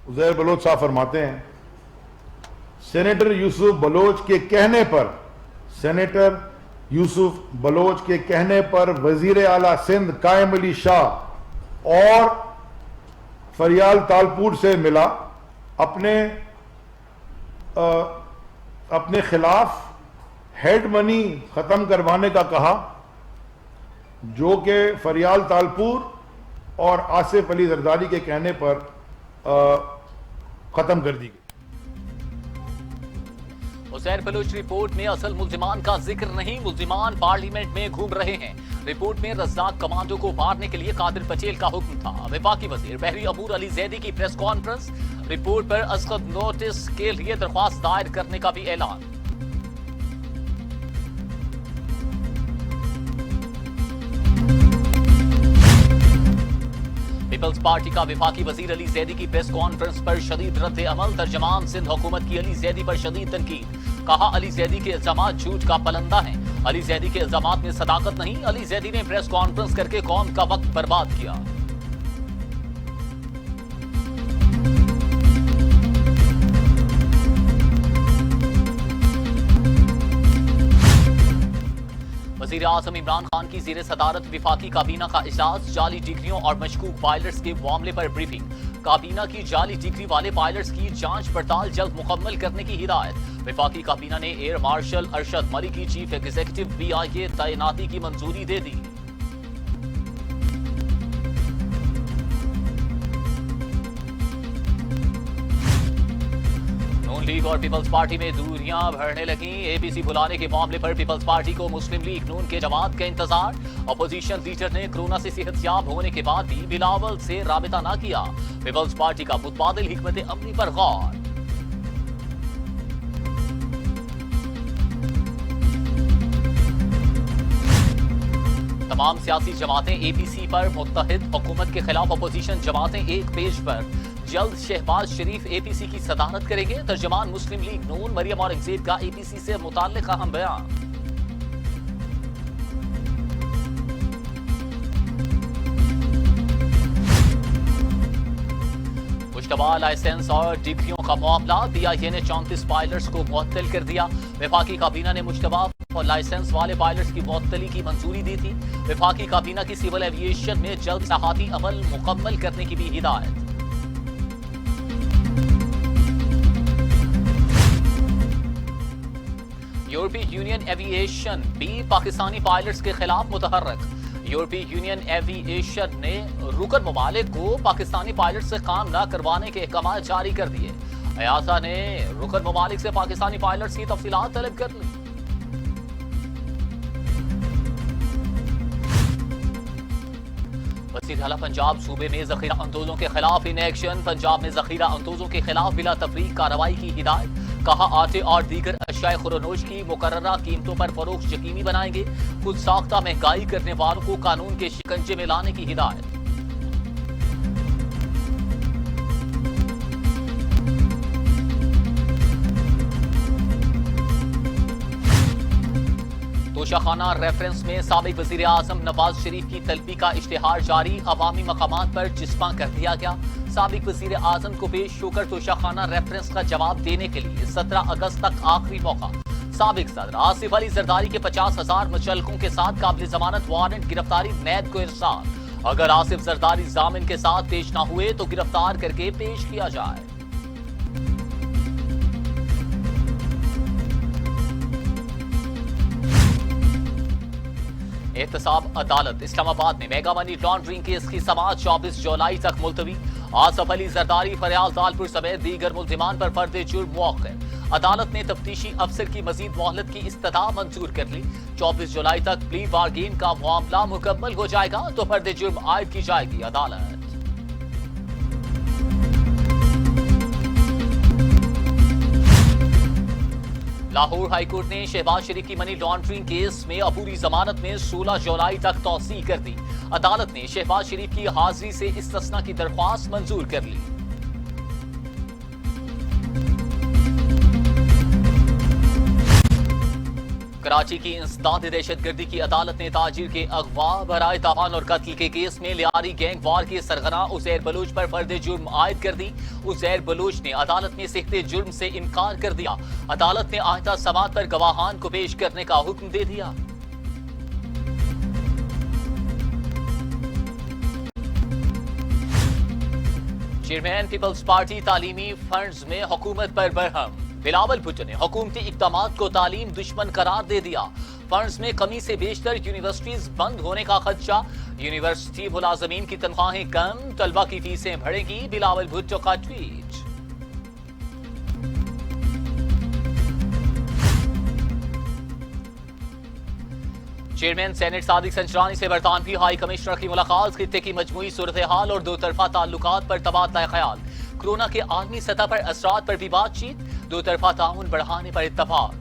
Uzair Bloch साहब फरमाते हैं, सेनेटर यूसुफ बलोच के कहने पर, सेनेटर यूसुफ बलोच के कहने पर वजीर आला सिंध कायम अली शाह और फरियाल तालपुर से मिला, अपने खिलाफ हेड मनी खत्म करवाने का कहा, जो कि फरियाल तालपुर और आसिफ अली जरदारी के कहने पर खत्म कर दी गई। उज़ैर बलोच रिपोर्ट में असल मुल्जिमान का जिक्र नहीं, मुल्जिमान पार्लियामेंट में घूम रहे हैं। रिपोर्ट में रज़ाक कमांडो को मारने के लिए कादिर पटेल का हुक्म था। वफाकी वजीर बहरी अबूर अली जैदी की प्रेस कॉन्फ्रेंस, रिपोर्ट पर असद नोटिस के लिए दरख्वास्त दायर करने का भी ऐलान। पीपल्स पार्टी का वफाकी वजीर अली जैदी की प्रेस कॉन्फ्रेंस पर शदीद रद्द अमल, तर्जमान सिंध हुकूमत की अली जैदी पर शदीद तनकीद। कहा, अली जैदी के इल्जामात झूठ का पलंदा है, अली जैदी के इल्जामात में सदाकत नहीं। अली जैदी ने प्रेस कॉन्फ्रेंस करके कौम का वक्त बर्बाद किया। वज़ीर आज़म इमरान खान की ज़ेर सदारत वफाकी काबीना का इजलास, जाली डिग्रियों और मशकूक पायलट्स के मामले पर ब्रीफिंग। काबीना की जाली डिग्री वाले पायलट्स की जांच पड़ताल जल्द मुकम्मल करने की हिदायत। वफाकी काबीना ने एयर मार्शल अरशद मलिक की चीफ एग्जीक्यूटिव PIA तैनाती की मंजूरी दे दी। लीग और पीपल्स पार्टी में दूरियां बढ़ने लगी। APC बुलाने के मामले पर पीपल्स पार्टी को मुस्लिम लीग नून के जमात का इंतजार। अपोजिशन लीडर ने कोरोना से सेहतयाब होने के बाद भी बिलावल से राबिता न किया। पीपल्स पार्टी का मुतबादिल हिकमत अमली पर गौर। तमाम सियासी जमातें APC पर मुत्तहिद, हुकूमत के खिलाफ अपोजिशन जमातें एक पेज पर। जल्द शहबाज शरीफ APC की सदारत करेंगे। तर्जमान मुस्लिम लीग नून मरियम औरंगजेब का APC से मुताल्लिक अहम बयान। मुश्तबा लाइसेंस और डिग्रियों का मामला, PIA ने 34 पायलट्स को मुअत्तल कर दिया। वफाकी काबीना ने मुश्तबा और लाइसेंस वाले पायलट्स की मुअत्तली की मंजूरी दी थी। वफाकी काबीना की सिविल एविएशन में जल्द सहाती अमल मुकम्मल करने की भी हिदायत। यूरोपीय यूनियन एविएशन भी पाकिस्तानी पायलट्स के खिलाफ मुतहर्रिक। यूरोपीय यूनियन एविएशन ने रुकन ममालिक को पाकिस्तानी पायलट से काम न करवाने के अहकाम जारी कर दिए। EASA ने रुकन ममालिक से पाकिस्तानी पायलट्स की तफसीलात तलब कर ली। वज़ीर आला पंजाब सूबे में जखीरा अंदोजों के खिलाफ इन एक्शन। पंजाब में जखीरा अंदोजों के खिलाफ बिला तफरीक कार्रवाई की हिदायत। कहा, आटे और दीगर अशियाए खुरोनोश की मुकर्ररा कीमतों पर फरोख्त यकीनी बनाएंगे। खुद साख्ता महंगाई करने वालों को कानून के शिकंजे में लाने की हिदायत। तोशाखाना रेफरेंस में साबिक वजीर आजम नवाज शरीफ की तलबी का इश्तिहार जारी। अवामी मकामात पर जिस्मा कर दिया गया। साबिक वजीर आजम को पेश होकर तोशाखाना रेफरेंस का जवाब देने के लिए 17 अगस्त तक आखिरी मौका। साबिक सदर आसिफ अली जरदारी के 50,000 मुचल्लकों के साथ काबिल जमानत वारंट गिरफ्तारी नैब को इरसाल। अगर आसिफ जरदारी जामिन के साथ पेश न हुए तो गिरफ्तार करके पेश किया जाए। एहतसाब अदालत इस्लामाबाद में मेगा मनी लॉन्ड्रिंग केस की समाअत 24 जुलाई तक मुलतवी। आसिफ अली जरदारी, फरियाल तालपुर समेत दीगर मुल्जिमान पर फर्द जुर्म मौक़िफ़। अदालत ने तफ्तीशी अफसर की मजीद मोहलत की इस्तदा मंजूर कर ली। 24 जुलाई तक प्ली बार्गेन का मामला मुकम्मल हो जाएगा तो फर्द जुर्म आयद की जाएगी अदालत। लाहौर हाईकोर्ट ने शहबाज शरीफ की मनी लॉन्ड्रिंग केस में अपूरी जमानत में 16 जुलाई तक तौसी कर दी। अदालत ने शहबाज शरीफ की हाजिरी से इस्तिस्ना की दरख्वास्त मंजूर कर ली। कराची की इंसदादी दहशतगर्दी की अदालत ने ताजिर के अगवा, बराए तावान और कत्ल के केस में लियारी गैंग वार के सरगना उजैर बलोच पर फर्द जुर्म आयद कर दी। उजैर बलोच ने अदालत में सिख्ते जुर्म से इनकार कर दिया। अदालत ने आहिदा समात पर गवाहान को पेश करने का हुक्म दे दिया। चेयरमैन पीपल्स पार्टी तालीमी फंड्स में हुकूमत पर बरहम। बिलावल भुट्टो ने हुकूमती इक़दामात को तालीम दुश्मन करार दे दिया। फंड्स में कमी से बेशतर यूनिवर्सिटीज बंद होने का खदशा। यूनिवर्सिटी मुलाजमीन की तनख्वाहें कम, तलबा की फीसें बढ़ेंगी। बिलावल भुट्टो का ट्वीट। चेयरमैन सेनेट सादिक संचरानी से बरतानवी हाई कमिश्नर की मुलाकात। खित्ते की मजमूई सूरत हाल और दो तरफा ताल्लुकात पर तबादला ख्याल। कोरोना के आलमी सतह पर असरात पर भी बातचीत। दो तरफा ताउन बढ़ाने पर इत्तफाक।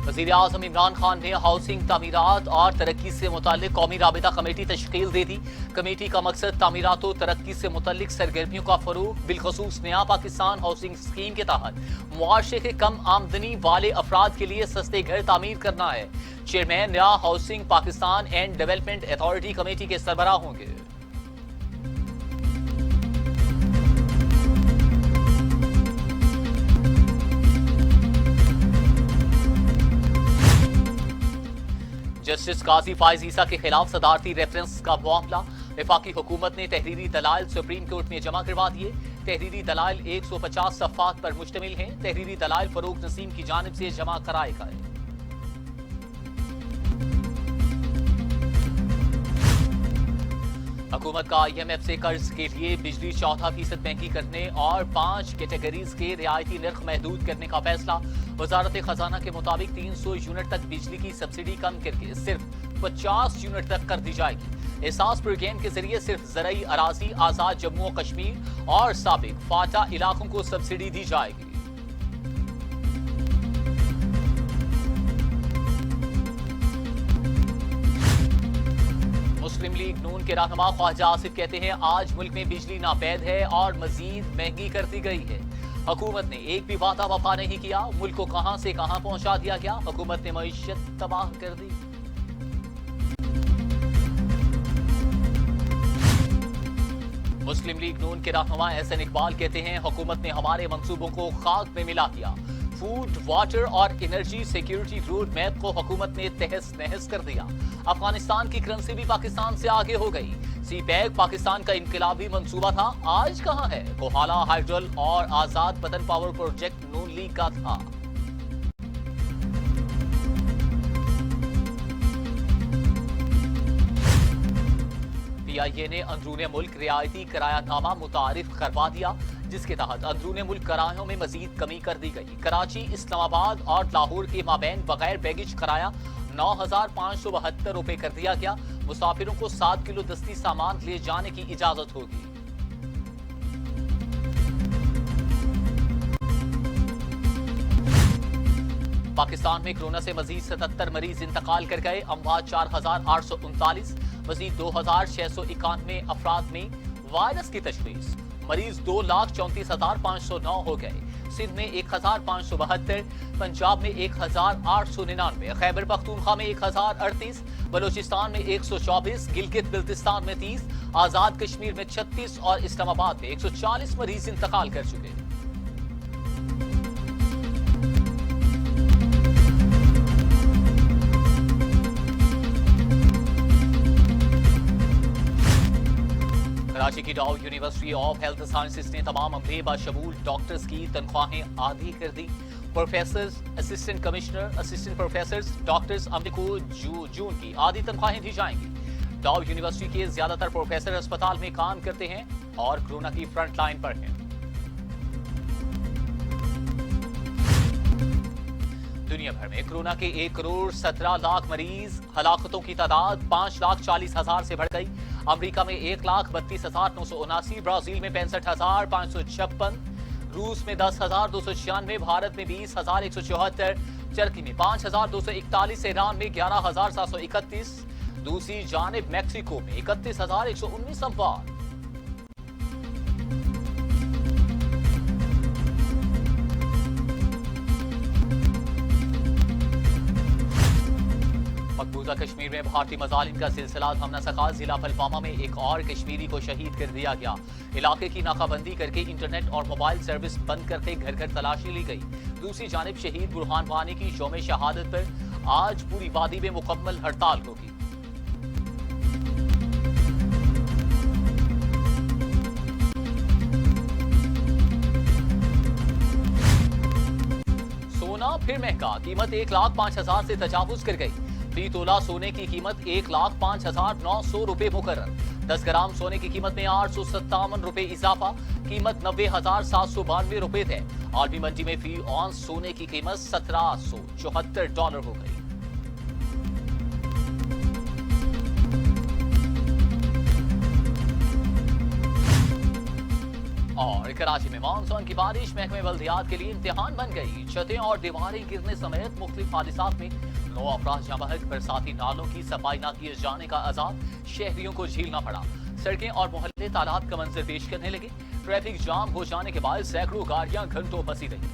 वज़ीर आज़म इमरान खान ने हाउसिंग, तामीरात और तरक्की से मुताल्लिक कौमी राबिता कमेटी तश्कील दे दी। कमेटी का मकसद तामीरात और तरक्की से मुताल्लिक सरगर्मियों का फरोग, बिलखसूस नया पाकिस्तान हाउसिंग स्कीम के तहत मुआशरे के कम आमदनी वाले अफराद के लिए सस्ते घर तामीर करना है। चेयरमैन नया housing Pakistan and development authority committee के सरबराह होंगे। जस्टिस काजी फाइज ईसा के खिलाफ सदारती रेफरेंस का मामला। वफाकी हुकूमत ने तहरीरी दलाइल सुप्रीम कोर्ट में जमा करवा दिए। तहरीरी दलाइल 150 सफ़ात पर मुश्तमिल हैं। तहरीरी दलाइल फरूक नसीम की जानिब से जमा कराए गए। हुकूमत का IMF से कर्ज के लिए बिजली 14% महंगी करने और 5 कैटेगरीज के रियायती नर्ख महदूद करने का फैसला। वजारत खजाना के मुताबिक 300 यूनिट तक बिजली की सब्सिडी कम करके सिर्फ 50 यूनिट तक कर दी जाएगी। एहसास प्रोग्राम के जरिए सिर्फ ज़रई अराजी आजाद जम्मू और कश्मीर और साबिक फाटा इलाकों को सब्सिडी दी जाएगी। मुस्लिम लीग नून के रहनुमा ख्वाजा आसिफ कहते हैं आज मुल्क में बिजली नापैद है और मजीद महंगी कर दी गई है। हुकूमत ने एक भी वादा वफा नहीं किया। मुल्क को कहां से कहां पहुंचा दिया गया। हुकूमत ने मईशत तबाह कर दी। मुस्लिम लीग नून के रहनुमा एहसन इकबाल कहते हैं हुकूमत ने हमारे मंसूबों को खाक में मिला दिया। फूड, वाटर और एनर्जी सिक्योरिटी रोड मैप को हुकूमत ने तहस नहस कर दिया। अफगानिस्तान की करेंसी भी पाकिस्तान से आगे हो गई। सीपैक पाकिस्तान का इनकलाबी मंसूबा था, आज कहां है। कोहाला हाइड्रल और आजाद पतन पावर प्रोजेक्ट नून लीग का था। PIA ने अंदरूने मुल्क रियायती किरायानामा मुतारिफ करवा दिया, जिसके तहत अंदरूने मुल्क किरायों में मजीद कमी कर दी गई। कराची, इस्लामाबाद और लाहौर के माबैन बगैर बैगेज किराया 9,572 रुपए कर दिया गया। मुसाफिरों को 7 किलो दस्ती सामान ले जाने की इजाजत होगी। पाकिस्तान में कोरोना से मजीद 77 मरीज इंतकाल कर गए। अमवात 4,839, मजीद 2,691 अफराद में वायरस की तशखीस। मरीज 2,34,509 हो गए। सिंध में 1,572, पंजाब में 1,899, खैबर पख्तूनख्वा में 1,038, बलोचिस्तान में 124, गिलगित बिल्तिस्तान में 30, आजाद कश्मीर में 36 और इस्लामाबाद में 140 मरीज इंतकाल कर चुके। कराची की डाउ यूनिवर्सिटी ऑफ हेल्थ साइंसेज ने तमाम अमले बाशमूल डॉक्टर्स की तनख्वाहें आधी कर दी। Professors, assistant commissioner, assistant professors, doctors अमले को जून की आधी तनख्वाहें दी जाएंगी। डाउ यूनिवर्सिटी के ज्यादातर प्रोफेसर अस्पताल में काम करते हैं और कोरोना की फ्रंट लाइन पर हैं। दुनिया भर में कोरोना के 1 करोड़ 17 लाख मरीज, हलाकतों की तादाद 5,40,000 से बढ़ गई। अमेरिका में 1,32,979, ब्राजील में 65,556, रूस में 10,296, भारत में 20,174, टर्की में 5,241, ईरान में 11,731, दूसरी जानिब मैक्सिको में 31,119 अफराद। मौजूदा कश्मीर में भारतीय मजालिम का सिलसिला थमना सका। जिला पुलवामा में एक और कश्मीरी को शहीद कर दिया गया। इलाके की नाकाबंदी करके इंटरनेट और मोबाइल सर्विस बंद करके घर घर तलाशी ली गई। दूसरी जानिब शहीद बुरहान वानी की यौम शहादत पर आज पूरी वादी में मुकम्मल हड़ताल होगी। सोना फिर महंगा, कीमत 1,05,000 से तजावुज कर गई। फी तोला सोने की कीमत 1,05,900 रुपए मुकर्रर। 10 ग्राम सोने की कीमत में 857 रुपए इजाफा, कीमत 90,792 रुपए थे। आलमी मंडी में फी औंस सोने की कीमत $1,774 हो गई। और कराची में मानसून की बारिश महकमे बल्दियात के लिए इम्तिहान बन गई। छतें और दीवारें गिरने समेत मुख्तलिफ हादिसात में 9 अफराद जाँ बहक। बरसाती नालों की सफाई न किए जाने का अजाब शहरियों को झेलना पड़ा। सड़कें और मोहल्ले तालाब का मंजर पेश करने लगे। ट्रैफिक जाम हो जाने के बाद सैकड़ों गाड़ियां घंटों फंसी रही।